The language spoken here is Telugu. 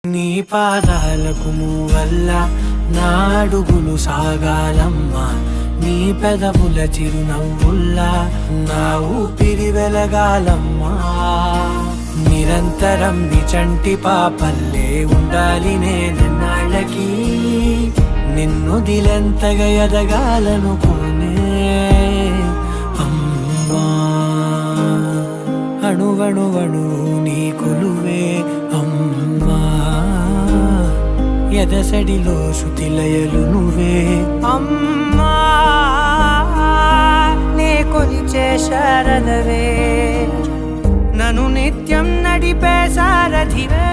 నీ పాదాలకు మూవల్ల నా అడుగులు సాగాలమ్మా, నీ పెదవుల చిరునవ్వుల్లా నా ఊపిరి వెలగాలమ్మా. నిరంతరం నీ చంటి పాపల్లే ఉండాలి నేనన్నాళ్ళకి, నిన్ను దిలెంతగా ఎదగాలనుకోనే అమ్మా. అణువణువణు నీ కొలువే అమ్మా, ఎదసడిలో శృతిలయలు నువ్వే అమ్మా. నే కొలిచే శారదవే, నన్ను నిత్యం నడిపే సారథివే.